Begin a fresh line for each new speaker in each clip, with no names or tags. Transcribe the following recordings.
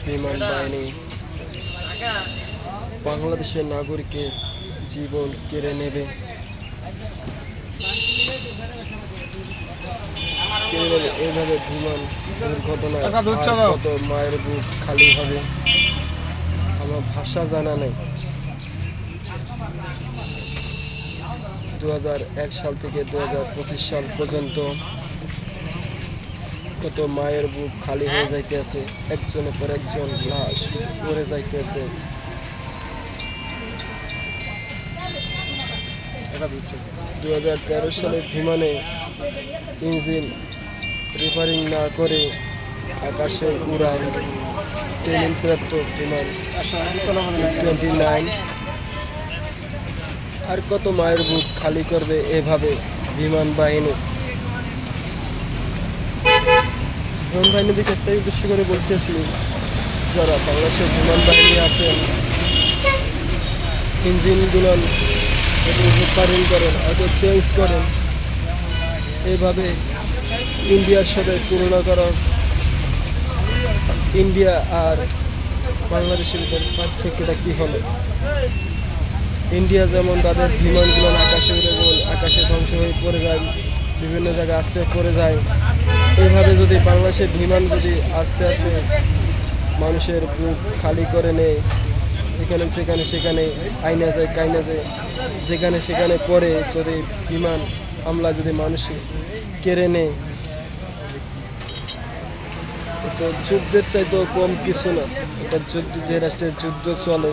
বিমান বাহিনী বাংলাদেশের নাগরিকের জীবন কেড়ে নেবে। এভাবে বিমান দুর্ঘটনায় কত মায়ের বুক খালি হবে, আমার ভাষা জানা নেই। 2001 সাল থেকে 2025 সাল পর্যন্ত কত মায়ের বুক খালি হয়ে যাইতেছে, একজনের পর একজন লাশ পড়ে যাইতেছে। 2013 সালে বিমানে ইঞ্জিন রিপেয়ারিং না করে আকাশে উড়ায় ট্রেনিংপ্রাপ্ত বিমান 29। আর কত মায়ের বুক খালি করবে এভাবে বিমান বাহিনী। বিমান বাহিনী দিকে একটাই উদ্দেশ্য করে বলতেছি, যারা বাংলাদেশের বিমান বাহিনী আছেন, ইঞ্জিনগুলো রিপেয়ারিং করেন, হয়তো চেঞ্জ করেন। এইভাবে ইন্ডিয়ার সাথে তুলনা করার, ইন্ডিয়া আর বাংলাদেশের ভিতরে পার্থক্যটা কী হলো? ইন্ডিয়া যেমন তাদের বিমানগুলো আকাশে উড়ে আকাশে ধ্বংস হয়ে পড়ে যায়, বিভিন্ন জায়গায় আস্তে পড়ে যায়। এইভাবে যদি বাংলাদেশের বিমান যদি আস্তে আস্তে মানুষের বুক খালি করে নেয়, এখানে সেখানে সেখানে আইনা যায় কাইনা যায়, যেখানে সেখানে পড়ে যদি বিমান হামলা যদি মানুষে কেড়ে নেয়, তো যুদ্ধের চাইতেও কম কিছু না। এটা যুদ্ধ, যে রাষ্ট্রের যুদ্ধ চলে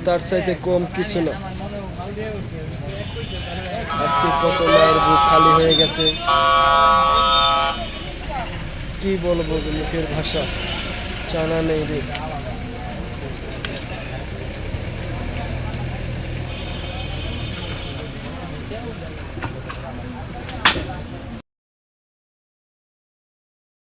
তার চাইতে কম কিছু না। আজকে কত মায়ের বুক খালি হয়ে গেছে, কি বলবো, মুখের ভাষা জানা নেই রে।